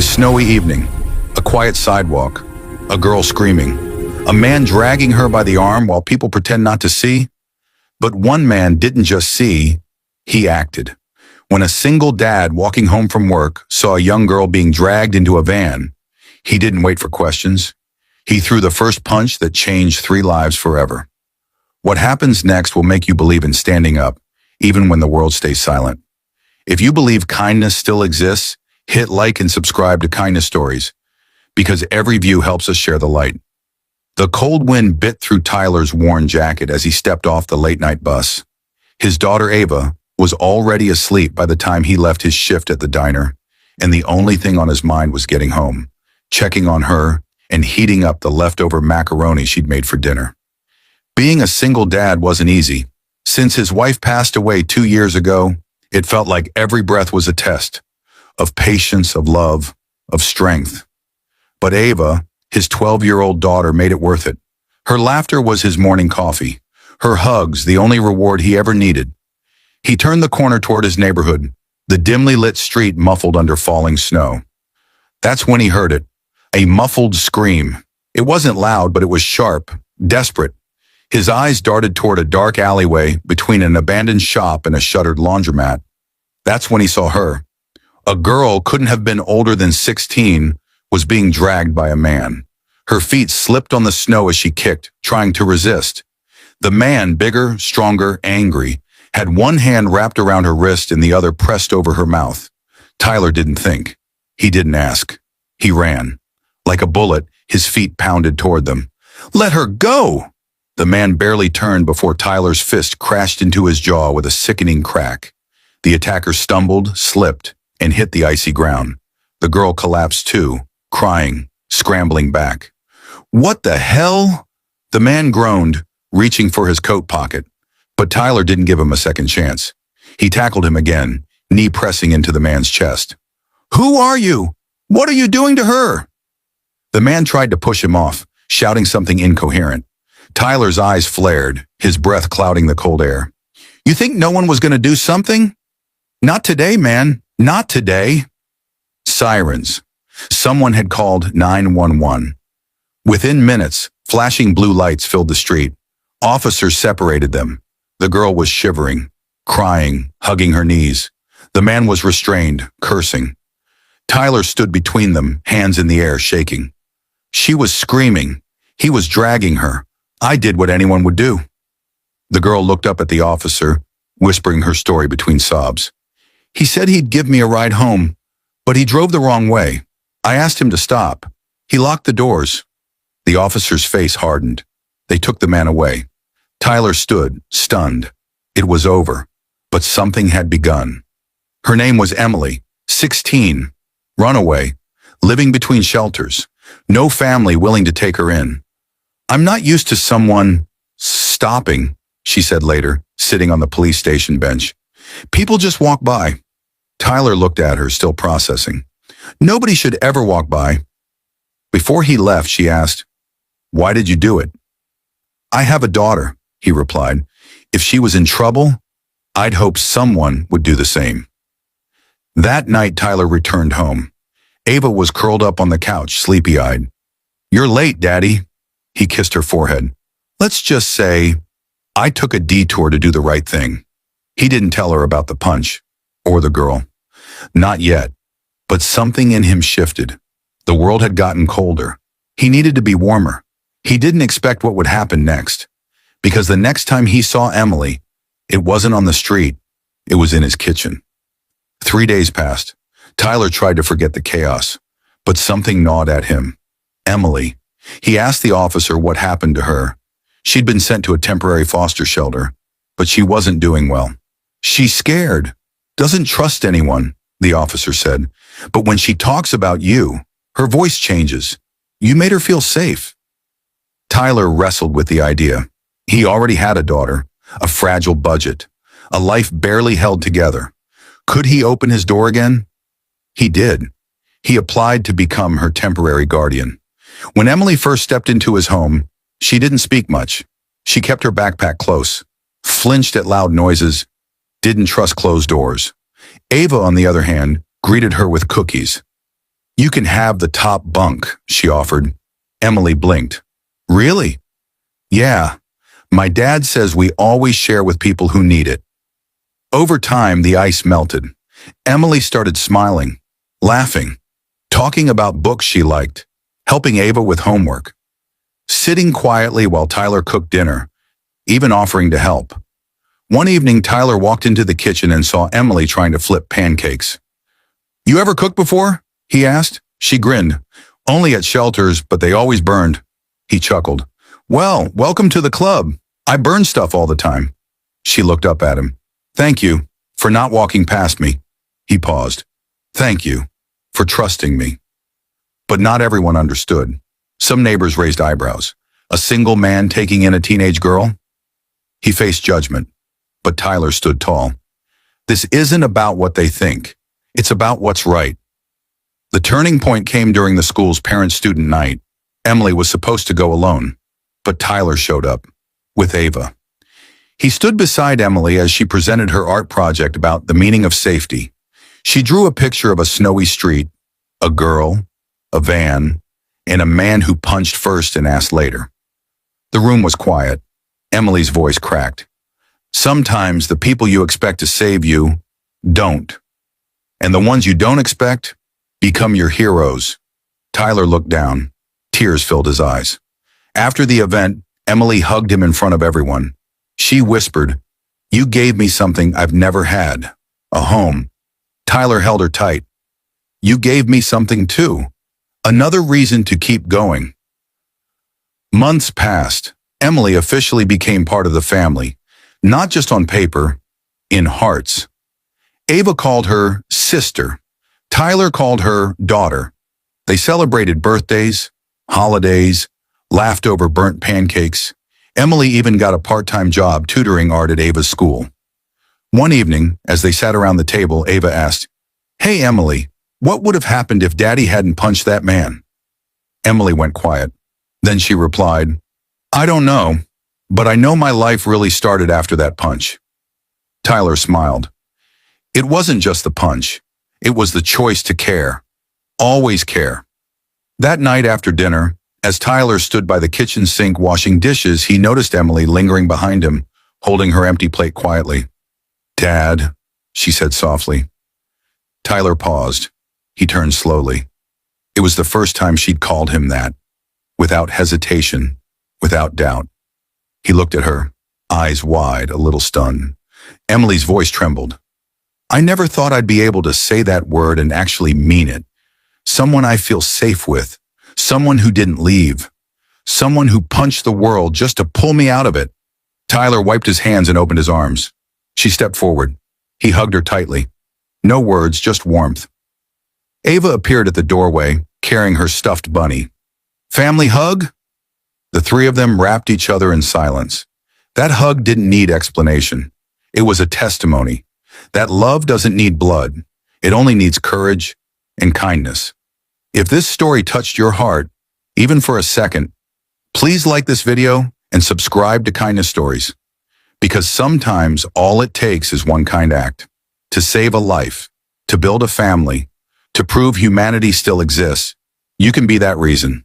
A snowy evening, a quiet sidewalk, a girl screaming, a man dragging her by the arm while people pretend not to see. But one man didn't just see, he acted. When a single dad walking home from work saw a young girl being dragged into a van, he didn't wait for questions. He threw the first punch that changed 3 lives forever. What happens next will make you believe in standing up, even when the world stays silent. If you believe kindness still exists, hit like and subscribe to Kindness Stories, because every view helps us share the light. The cold wind bit through Tyler's worn jacket as he stepped off the late-night bus. His daughter Ava was already asleep by the time he left his shift at the diner, and the only thing on his mind was getting home, checking on her, and heating up the leftover macaroni she'd made for dinner. Being a single dad wasn't easy. Since his wife passed away 2 years ago, it felt like every breath was a test of patience, of love, of strength. But Ava, his 12-year-old daughter, made it worth it. Her laughter was his morning coffee, her hugs the only reward he ever needed. He turned the corner toward his neighborhood, the dimly lit street muffled under falling snow. That's when he heard it, a muffled scream. It wasn't loud, but it was sharp, desperate. His eyes darted toward a dark alleyway between an abandoned shop and a shuttered laundromat. That's when he saw her. A girl couldn't have been older than 16, was being dragged by a man. Her feet slipped on the snow as she kicked, trying to resist. The man, bigger, stronger, angry, had one hand wrapped around her wrist and the other pressed over her mouth. Tyler didn't think. He didn't ask. He ran. Like a bullet, his feet pounded toward them. "Let her go!" The man barely turned before Tyler's fist crashed into his jaw with a sickening crack. The attacker stumbled, slipped, and hit the icy ground. The girl collapsed too, crying, scrambling back. "What the hell?" The man groaned, reaching for his coat pocket. But Tyler didn't give him a second chance. He tackled him again, knee pressing into the man's chest. "Who are you? What are you doing to her?" The man tried to push him off, shouting something incoherent. Tyler's eyes flared, his breath clouding the cold air. "You think no one was going to do something? Not today, man. Not today." Sirens. Someone had called 911. Within minutes, flashing blue lights filled the street. Officers separated them. The girl was shivering, crying, hugging her knees. The man was restrained, cursing. Tyler stood between them, hands in the air, shaking. She was screaming. He was dragging her. I did what anyone would do. The girl looked up at the officer, whispering her story between sobs. "He said he'd give me a ride home, but he drove the wrong way. I asked him to stop. He locked the doors." The officer's face hardened. They took the man away. Tyler stood, stunned. It was over, but something had begun. Her name was Emily, 16, runaway, living between shelters. No family willing to take her in. "I'm not used to someone stopping," she said later, sitting on the police station bench. "People just walk by." Tyler looked at her, still processing. "Nobody should ever walk by." Before he left, she asked, "Why did you do it?" "I have a daughter," he replied. "If she was in trouble, I'd hope someone would do the same." That night, Tyler returned home. Ava was curled up on the couch, sleepy-eyed. "You're late, Daddy." He kissed her forehead. "Let's just say, I took a detour to do the right thing." He didn't tell her about the punch, or the girl. Not yet, but something in him shifted. The world had gotten colder. He needed to be warmer. He didn't expect what would happen next, because the next time he saw Emily, it wasn't on the street, it was in his kitchen. 3 days passed. Tyler tried to forget the chaos, but something gnawed at him. Emily. He asked the officer what happened to her. She'd been sent to a temporary foster shelter, but she wasn't doing well. "She's scared, doesn't trust anyone," the officer said. "But when she talks about you, her voice changes. You made her feel safe." Tyler wrestled with the idea. He already had a daughter, a fragile budget, a life barely held together. Could he open his door again? He did. He applied to become her temporary guardian. When Emily first stepped into his home, she didn't speak much. She kept her backpack close, flinched at loud noises, didn't trust closed doors. Ava, on the other hand, greeted her with cookies. You can have the top bunk, she offered. Emily blinked. Really? Yeah. My dad says we always share with people who need it. Over time, the ice melted. Emily started smiling, laughing, talking about books she liked, helping Ava with homework, sitting quietly while Tyler cooked dinner, even offering to help. One evening, Tyler walked into the kitchen and saw Emily trying to flip pancakes. You ever cooked before? He asked. She grinned. Only at shelters, but they always burned. He chuckled. Well, welcome to the club. I burn stuff all the time. She looked up at him. Thank you for not walking past me. He paused. Thank you for trusting me. But not everyone understood. Some neighbors raised eyebrows. A single man taking in a teenage girl? He faced judgment, but Tyler stood tall. This isn't about what they think. It's about what's right. The turning point came during the school's parent-student night. Emily was supposed to go alone, but Tyler showed up with Ava. He stood beside Emily as she presented her art project about the meaning of safety. She drew a picture of a snowy street, a girl, a van, and a man who punched first and asked later. The room was quiet. Emily's voice cracked. Sometimes the people you expect to save you don't. And the ones you don't expect become your heroes. Tyler looked down. Tears filled his eyes. After the event, Emily hugged him in front of everyone. She whispered, "You gave me something I've never had, a home." Tyler held her tight. "You gave me something too. Another reason to keep going." Months passed. Emily officially became part of the family, not just on paper, in hearts. Ava called her sister. Tyler called her daughter. They celebrated birthdays, holidays, laughed over burnt pancakes. Emily even got a part-time job tutoring art at Ava's school. One evening, as they sat around the table, Ava asked, "Hey, Emily, what would have happened if Daddy hadn't punched that man?" Emily went quiet. Then she replied, "I don't know, but I know my life really started after that punch." Tyler smiled. It wasn't just the punch. It was the choice to care. Always care. That night after dinner, as Tyler stood by the kitchen sink washing dishes, he noticed Emily lingering behind him, holding her empty plate quietly. "Dad," she said softly. Tyler paused. He turned slowly. It was the first time she'd called him that, without hesitation, without doubt. He looked at her, eyes wide, a little stunned. Emily's voice trembled. "I never thought I'd be able to say that word and actually mean it. Someone I feel safe with. Someone who didn't leave. Someone who punched the world just to pull me out of it." Tyler wiped his hands and opened his arms. She stepped forward. He hugged her tightly. No words, just warmth. Ava appeared at the doorway, carrying her stuffed bunny. "Family hug?" The three of them wrapped each other in silence. That hug didn't need explanation. It was a testimony that love doesn't need blood. It only needs courage and kindness. If this story touched your heart, even for a second, please like this video and subscribe to Kindness Stories. Because sometimes all it takes is one kind act. To save a life, to build a family, to prove humanity still exists. You can be that reason.